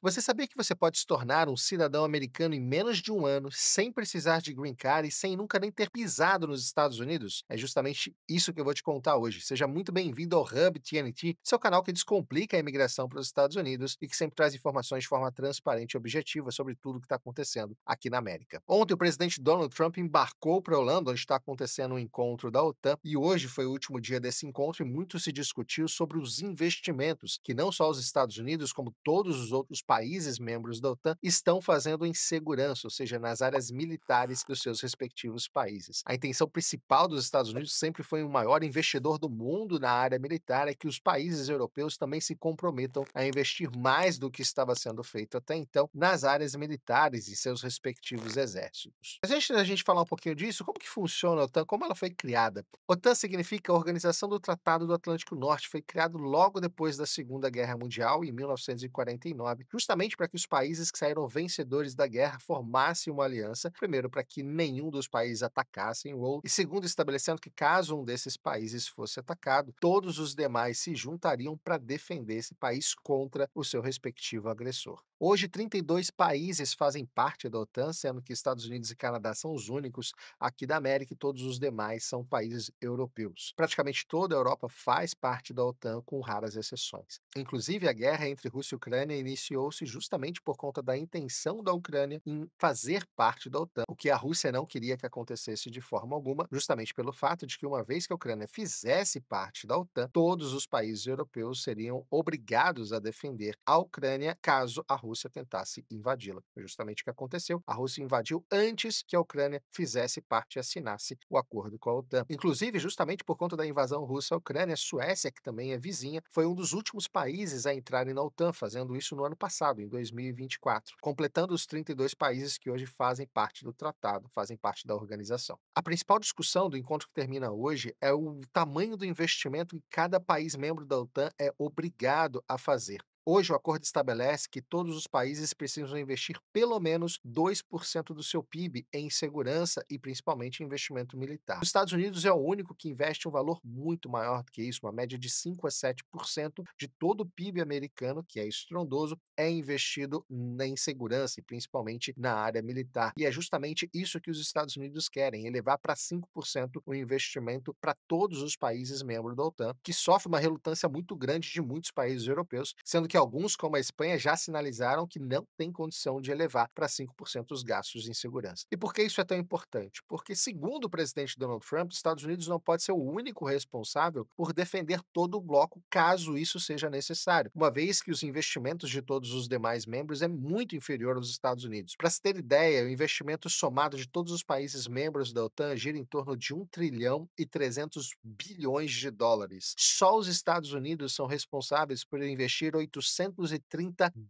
Você sabia que você pode se tornar um cidadão americano em menos de um ano, sem precisar de green card e sem nunca nem ter pisado nos Estados Unidos? É justamente isso que eu vou te contar hoje. Seja muito bem-vindo ao Hub TNT, seu canal que descomplica a imigração para os Estados Unidos e que sempre traz informações de forma transparente e objetiva sobre tudo o que está acontecendo aqui na América. Ontem, o presidente Donald Trump embarcou para a Holanda, onde está acontecendo um encontro da OTAN, e hoje foi o último dia desse encontro e muito se discutiu sobre os investimentos que não só os Estados Unidos, como todos os outros países membros da OTAN estão fazendo em segurança, ou seja, nas áreas militares dos seus respectivos países. A intenção principal dos Estados Unidos sempre foi o maior investidor do mundo na área militar, é que os países europeus também se comprometam a investir mais do que estava sendo feito até então nas áreas militares e seus respectivos exércitos. Mas antes da gente falar um pouquinho disso, como que funciona a OTAN, como ela foi criada? OTAN significa Organização do Tratado do Atlântico Norte, foi criado logo depois da Segunda Guerra Mundial, em 1949, justamente para que os países que saíram vencedores da guerra formassem uma aliança, primeiro para que nenhum dos países atacassem o outro, e segundo estabelecendo que caso um desses países fosse atacado, todos os demais se juntariam para defender esse país contra o seu respectivo agressor. Hoje, 32 países fazem parte da OTAN, sendo que Estados Unidos e Canadá são os únicos aqui da América e todos os demais são países europeus. Praticamente toda a Europa faz parte da OTAN, com raras exceções. Inclusive, a guerra entre Rússia e Ucrânia iniciou-se justamente por conta da intenção da Ucrânia em fazer parte da OTAN, o que a Rússia não queria que acontecesse de forma alguma, justamente pelo fato de que uma vez que a Ucrânia fizesse parte da OTAN, todos os países europeus seriam obrigados a defender a Ucrânia caso a Rússia tentasse invadi-la. Foi justamente o que aconteceu. A Rússia invadiu antes que a Ucrânia fizesse parte e assinasse o acordo com a OTAN. Inclusive, justamente por conta da invasão russa à Ucrânia, a Suécia, que também é vizinha, foi um dos últimos países a entrarem na OTAN, fazendo isso no ano passado, em 2024, completando os 32 países que hoje fazem parte do tratado, fazem parte da organização. A principal discussão do encontro que termina hoje é o tamanho do investimento que cada país membro da OTAN é obrigado a fazer. Hoje, o acordo estabelece que todos os países precisam investir pelo menos 2% do seu PIB em segurança e principalmente em investimento militar. Os Estados Unidos é o único que investe um valor muito maior do que isso, uma média de 5 a 7% de todo o PIB americano, que é estrondoso, é investido em segurança e principalmente na área militar. E é justamente isso que os Estados Unidos querem, elevar para 5% o investimento para todos os países membros da OTAN, que sofre uma relutância muito grande de muitos países europeus, sendo que alguns, como a Espanha, já sinalizaram que não tem condição de elevar para 5% os gastos em segurança. E por que isso é tão importante? Porque, segundo o presidente Donald Trump, os Estados Unidos não pode ser o único responsável por defender todo o bloco, caso isso seja necessário, uma vez que os investimentos de todos os demais membros é muito inferior aos Estados Unidos. Para se ter ideia, o investimento somado de todos os países membros da OTAN gira em torno de 1 trilhão e 300 bilhões de dólares. Só os Estados Unidos são responsáveis por investir 830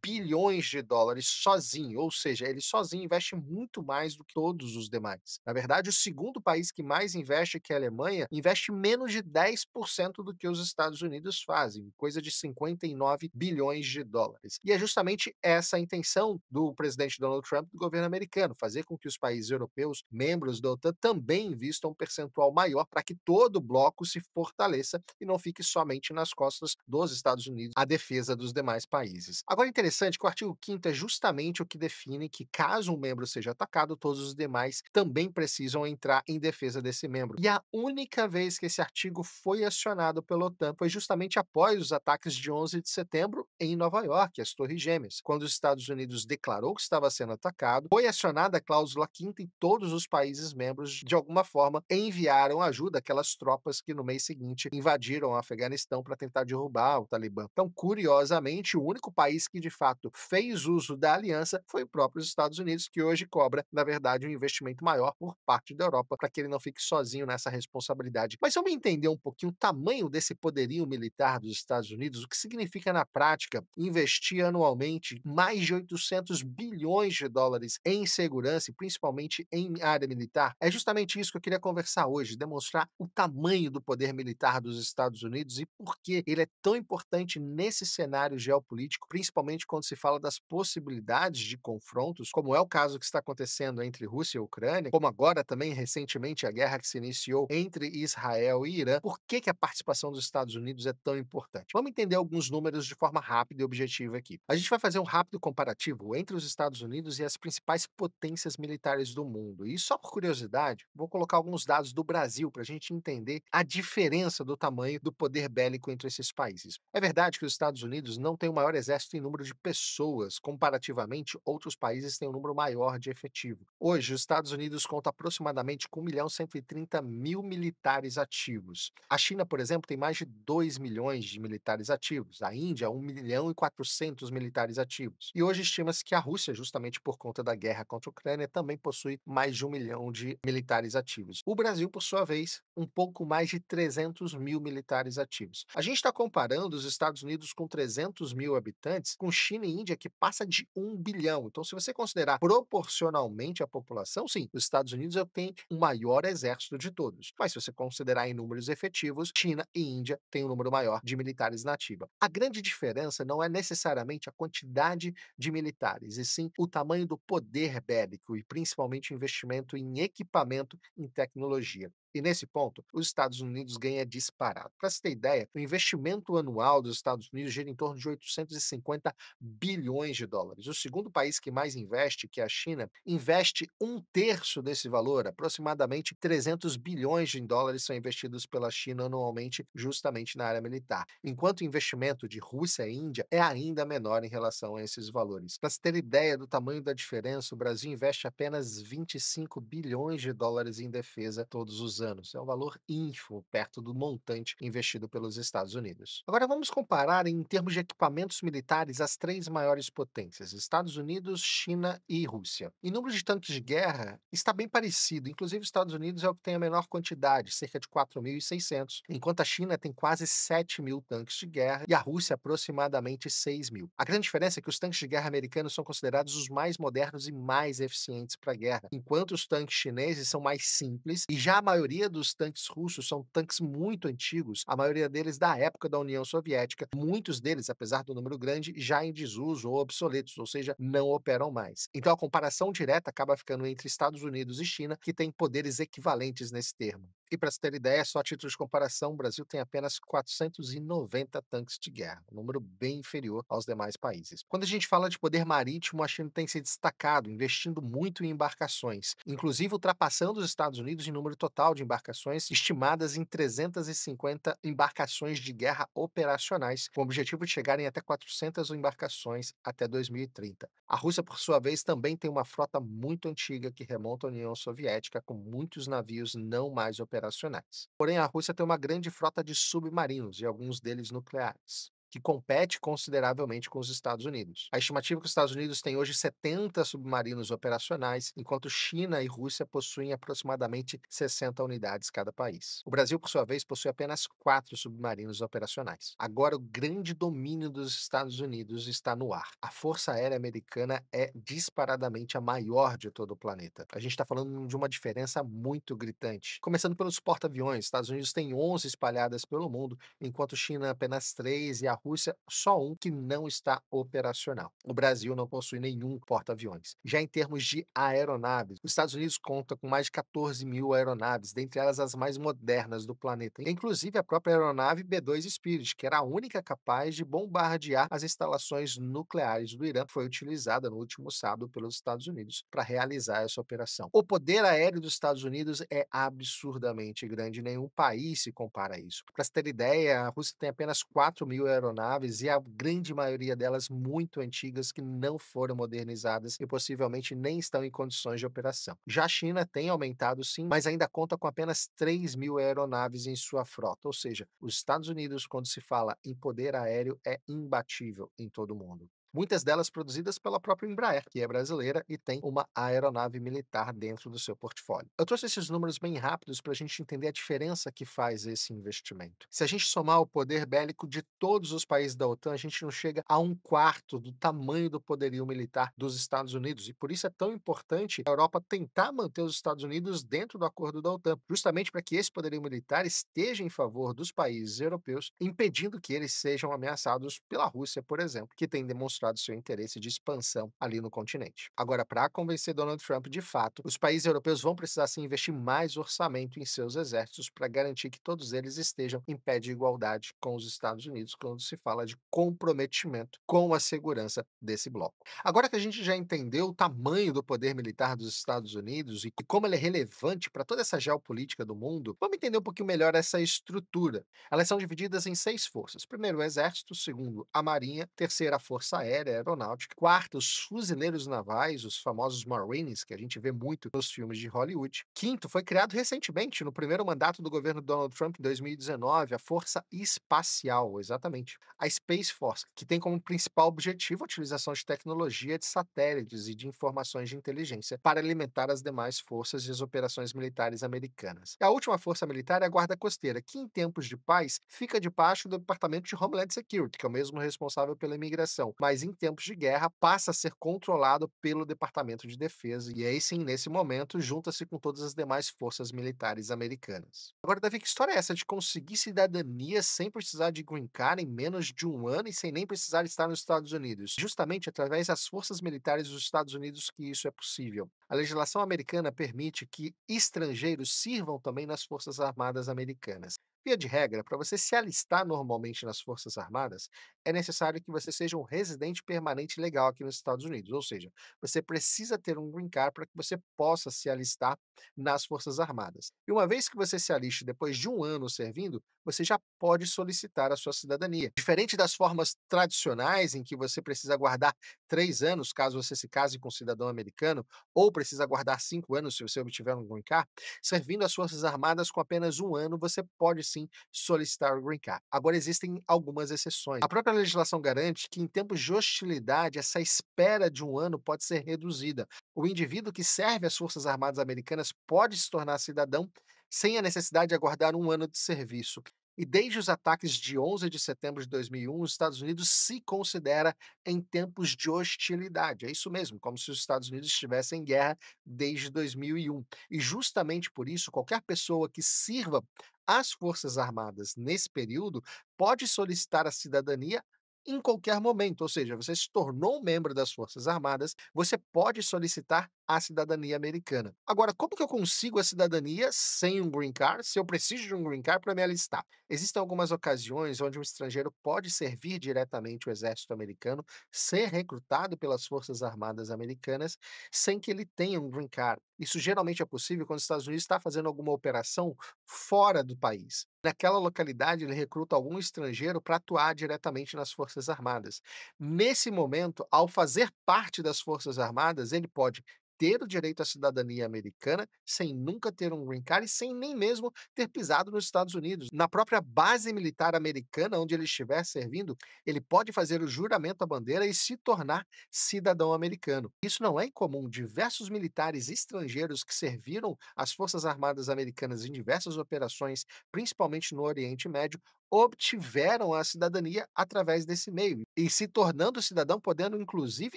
bilhões de dólares sozinho, ou seja, ele sozinho investe muito mais do que todos os demais. Na verdade, o segundo país que mais investe, que é a Alemanha, investe menos de 10% do que os Estados Unidos fazem, coisa de 59 bilhões de dólares. E é justamente essa a intenção do presidente Donald Trump do governo americano, fazer com que os países europeus, membros da OTAN, também invistam um percentual maior para que todo o bloco se fortaleça e não fique somente nas costas dos Estados Unidos a defesa dos demais países. Agora, é interessante que o artigo 5º é justamente o que define que, caso um membro seja atacado, todos os demais também precisam entrar em defesa desse membro. E a única vez que esse artigo foi acionado pela OTAN foi justamente após os ataques de 11 de setembro em Nova York, as Torres Gêmeas. Quando os Estados Unidos declarou que estava sendo atacado, foi acionada a cláusula 5ª e todos os países membros, de alguma forma, enviaram ajuda àquelas tropas que no mês seguinte invadiram o Afeganistão para tentar derrubar o Talibã. Então, curiosamente, o único país que de fato fez uso da aliança foi o próprio Estados Unidos, que hoje cobra, na verdade, um investimento maior por parte da Europa para que ele não fique sozinho nessa responsabilidade. Mas vamos entender um pouquinho o tamanho desse poderio militar dos Estados Unidos, o que significa na prática investir anualmente mais de 800 bilhões de dólares em segurança e principalmente em área militar. É justamente isso que eu queria conversar hoje, demonstrar o tamanho do poder militar dos Estados Unidos e por que ele é tão importante nesse cenário geopolítico, principalmente quando se fala das possibilidades de confrontos, como é o caso que está acontecendo entre Rússia e Ucrânia, como agora também recentemente a guerra que se iniciou entre Israel e Irã. Por que a participação dos Estados Unidos é tão importante? Vamos entender alguns números de forma rápida e objetiva aqui. A gente vai fazer um rápido comparativo entre os Estados Unidos e as principais potências militares do mundo. E só por curiosidade, vou colocar alguns dados do Brasil para a gente entender a diferença do tamanho do poder bélico entre esses países. É verdade que os Estados Unidos não têm o maior exército em número de pessoas, comparativamente, outros países têm um número maior de efetivo. Hoje, os Estados Unidos conta aproximadamente com 1.130.000 militares ativos. A China, por exemplo, tem mais de 2 milhões de militares ativos. A Índia, 1.400.000 militares ativos. E hoje estima-se que a Rússia, justamente por conta da guerra contra a Ucrânia, também possui mais de 1 milhão de militares ativos. O Brasil, por sua vez, um pouco mais de 300.000 militares ativos. A gente está comparando os Estados Unidos com 300.000 habitantes com China e Índia, que passa de 1 bilhão. Então, se você considerar proporcionalmente a população, sim, os Estados Unidos têm o maior exército de todos. Mas se você considerar em números efetivos, China e Índia têm um número maior de militares na ativa. A grande diferença não é necessariamente a quantidade de militares, e sim o tamanho do poder bélico e principalmente o investimento em equipamento, em tecnologia. E nesse ponto, os Estados Unidos ganha disparado. Para você ter ideia, o investimento anual dos Estados Unidos gira em torno de 850 bilhões de dólares. O segundo país que mais investe, que é a China, investe um terço desse valor, aproximadamente 300 bilhões de dólares são investidos pela China anualmente, justamente na área militar. Enquanto o investimento de Rússia e Índia é ainda menor em relação a esses valores. Para se ter ideia do tamanho da diferença, o Brasil investe apenas 25 bilhões de dólares em defesa todos os anos. É um valor ínfimo perto do montante investido pelos Estados Unidos. Agora vamos comparar em termos de equipamentos militares as três maiores potências: Estados Unidos, China e Rússia. Em número de tanques de guerra, está bem parecido. Inclusive, os Estados Unidos é o que tem a menor quantidade, cerca de 4.600, enquanto a China tem quase 7.000 tanques de guerra e a Rússia aproximadamente 6.000. A grande diferença é que os tanques de guerra americanos são considerados os mais modernos e mais eficientes para a guerra, enquanto os tanques chineses são mais simples e já a maioria dos tanques russos são tanques muito antigos, a maioria deles da época da União Soviética, muitos deles, apesar do número grande, já em desuso ou obsoletos, ou seja, não operam mais. Então a comparação direta acaba ficando entre Estados Unidos e China, que têm poderes equivalentes nesse termo. E para se ter ideia, só a título de comparação, o Brasil tem apenas 490 tanques de guerra, um número bem inferior aos demais países. Quando a gente fala de poder marítimo, a China tem se destacado, investindo muito em embarcações, inclusive ultrapassando os Estados Unidos em número total de embarcações, estimadas em 350 embarcações de guerra operacionais, com o objetivo de chegarem até 400 embarcações até 2030. A Rússia, por sua vez, também tem uma frota muito antiga que remonta à União Soviética, com muitos navios não mais operacionais. Porém, a Rússia tem uma grande frota de submarinos e alguns deles nucleares, que compete consideravelmente com os Estados Unidos. A estimativa é que os Estados Unidos têm hoje 70 submarinos operacionais, enquanto China e Rússia possuem aproximadamente 60 unidades cada país. O Brasil, por sua vez, possui apenas 4 submarinos operacionais. Agora, o grande domínio dos Estados Unidos está no ar. A Força Aérea Americana é disparadamente a maior de todo o planeta. A gente está falando de uma diferença muito gritante. Começando pelos porta-aviões, os Estados Unidos têm 11 espalhadas pelo mundo, enquanto China apenas 3 e a Rússia só um que não está operacional. O Brasil não possui nenhum porta-aviões. Já em termos de aeronaves, os Estados Unidos conta com mais de 14.000 aeronaves, dentre elas as mais modernas do planeta, inclusive a própria aeronave B-2 Spirit, que era a única capaz de bombardear as instalações nucleares do Irã, que foi utilizada no último sábado pelos Estados Unidos para realizar essa operação. O poder aéreo dos Estados Unidos é absurdamente grande, nenhum país se compara a isso. Para se ter ideia, a Rússia tem apenas 4.000 aeronaves e a grande maioria delas muito antigas que não foram modernizadas e possivelmente nem estão em condições de operação. Já a China tem aumentado sim, mas ainda conta com apenas 3.000 aeronaves em sua frota, ou seja, os Estados Unidos, quando se fala em poder aéreo, é imbatível em todo o mundo. muitas delas produzidas pela própria Embraer, que é brasileira e tem uma aeronave militar dentro do seu portfólio. Eu trouxe esses números bem rápidos para a gente entender a diferença que faz esse investimento. Se a gente somar o poder bélico de todos os países da OTAN, a gente não chega a um quarto do tamanho do poderio militar dos Estados Unidos. E por isso é tão importante a Europa tentar manter os Estados Unidos dentro do acordo da OTAN, justamente para que esse poderio militar esteja em favor dos países europeus, impedindo que eles sejam ameaçados pela Rússia, por exemplo, que tem demonstrado seu interesse de expansão ali no continente. Agora, para convencer Donald Trump de fato, os países europeus vão precisar se investir mais orçamento em seus exércitos para garantir que todos eles estejam em pé de igualdade com os Estados Unidos quando se fala de comprometimento com a segurança desse bloco. Agora que a gente já entendeu o tamanho do poder militar dos Estados Unidos e como ele é relevante para toda essa geopolítica do mundo, vamos entender um pouquinho melhor essa estrutura. Elas são divididas em 6 forças. Primeiro, o Exército. Segundo, a Marinha. Terceira, a Força Aérea e Aeronáutica. Quarto, os fuzileiros navais, os famosos Marines, que a gente vê muito nos filmes de Hollywood. Quinto, foi criado recentemente, no primeiro mandato do governo Donald Trump, em 2019, a Força Espacial, exatamente. A Space Force, que tem como principal objetivo a utilização de tecnologia de satélites e de informações de inteligência para alimentar as demais forças e as operações militares americanas. A última força militar é a Guarda Costeira, que em tempos de paz fica debaixo do Departamento de Homeland Security, que é o mesmo responsável pela imigração, mas em tempos de guerra passa a ser controlado pelo Departamento de Defesa, e aí sim, nesse momento, junta-se com todas as demais forças militares americanas. Agora, Davi, que história é essa de conseguir cidadania sem precisar de green card em menos de um ano e sem nem precisar estar nos Estados Unidos? Justamente através das forças militares dos Estados Unidos que isso é possível. A legislação americana permite que estrangeiros sirvam também nas Forças Armadas Americanas. Via de regra, para você se alistar normalmente nas Forças Armadas, é necessário que você seja um residente permanente legal aqui nos Estados Unidos, ou seja, você precisa ter um green card para que você possa se alistar nas Forças Armadas. E uma vez que você se aliste depois de um ano servindo, você já pode solicitar a sua cidadania. Diferente das formas tradicionais, em que você precisa aguardar 3 anos, caso você se case com um cidadão americano, ou precisa aguardar 5 anos se você obtiver um green card, servindo as Forças Armadas com apenas um ano, você pode sim solicitar o green card. Agora, existem algumas exceções. A própria legislação garante que, em tempos de hostilidade, essa espera de um ano pode ser reduzida. O indivíduo que serve às Forças Armadas Americanas pode se tornar cidadão sem a necessidade de aguardar um ano de serviço. E desde os ataques de 11 de setembro de 2001, os Estados Unidos se considera em tempos de hostilidade. É isso mesmo, como se os Estados Unidos estivessem em guerra desde 2001. E justamente por isso, qualquer pessoa que sirva às Forças Armadas nesse período pode solicitar a cidadania em qualquer momento, ou seja, você se tornou um membro das Forças Armadas, você pode solicitar a cidadania americana. Agora, como que eu consigo a cidadania sem um green card, se eu preciso de um green card para me alistar? Existem algumas ocasiões onde um estrangeiro pode servir diretamente o exército americano, ser recrutado pelas Forças Armadas americanas, sem que ele tenha um green card. Isso geralmente é possível quando os Estados Unidos está fazendo alguma operação fora do país. Naquela localidade, ele recruta algum estrangeiro para atuar diretamente nas Forças Armadas. Nesse momento, ao fazer parte das Forças Armadas, ele pode ter o direito à cidadania americana sem nunca ter um green card e sem nem mesmo ter pisado nos Estados Unidos. Na própria base militar americana, onde ele estiver servindo, ele pode fazer o juramento à bandeira e se tornar cidadão americano. Isso não é incomum. Diversos militares estrangeiros que serviram as Forças Armadas Americanas em diversas operações, principalmente no Oriente Médio, obtiveram a cidadania através desse meio e se tornando cidadão, podendo inclusive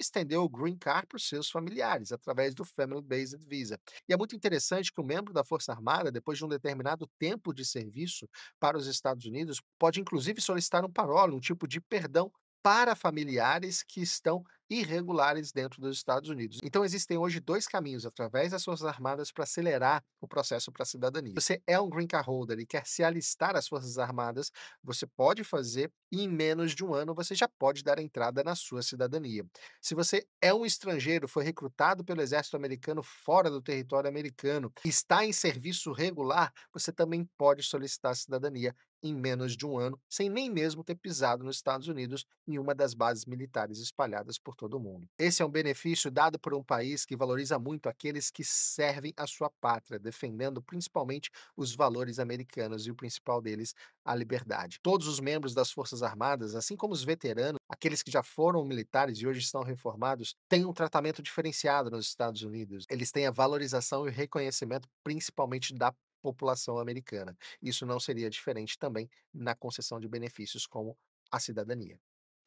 estender o green card para os seus familiares, através do Family Based Visa. E é muito interessante que um membro da Força Armada, depois de um determinado tempo de serviço para os Estados Unidos, pode inclusive solicitar um parole, um tipo de perdão para familiares que estão irregulares dentro dos Estados Unidos. Então, existem hoje 2 caminhos através das Forças Armadas para acelerar o processo para a cidadania. Você é um green card holder e quer se alistar às Forças Armadas, você pode fazer e em menos de um ano você já pode dar entrada na sua cidadania. Se você é um estrangeiro, foi recrutado pelo exército americano fora do território americano, está em serviço regular, você também pode solicitar a cidadania em menos de um ano, sem nem mesmo ter pisado nos Estados Unidos em uma das bases militares espalhadas por todo mundo. Esse é um benefício dado por um país que valoriza muito aqueles que servem a sua pátria, defendendo principalmente os valores americanos e o principal deles, a liberdade. Todos os membros das Forças Armadas, assim como os veteranos, aqueles que já foram militares e hoje estão reformados, têm um tratamento diferenciado nos Estados Unidos. Eles têm a valorização e o reconhecimento principalmente da população americana. Isso não seria diferente também na concessão de benefícios como a cidadania.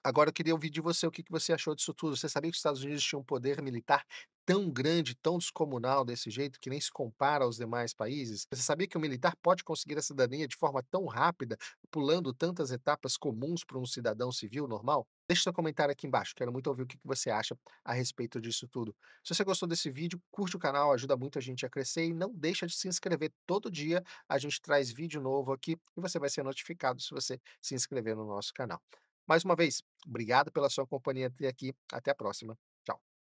Agora eu queria ouvir de você o que que você achou disso tudo. Você sabia que os Estados Unidos tinham um poder militar tão grande, tão descomunal desse jeito, que nem se compara aos demais países? Você sabia que o militar pode conseguir a cidadania de forma tão rápida, pulando tantas etapas comuns para um cidadão civil normal? Deixe seu comentário aqui embaixo, quero muito ouvir o que que você acha a respeito disso tudo. Se você gostou desse vídeo, curte o canal, ajuda muito a gente a crescer e não deixa de se inscrever. Todo dia a gente traz vídeo novo aqui e você vai ser notificado se você se inscrever no nosso canal. Mais uma vez, obrigado pela sua companhia até aqui. Até a próxima.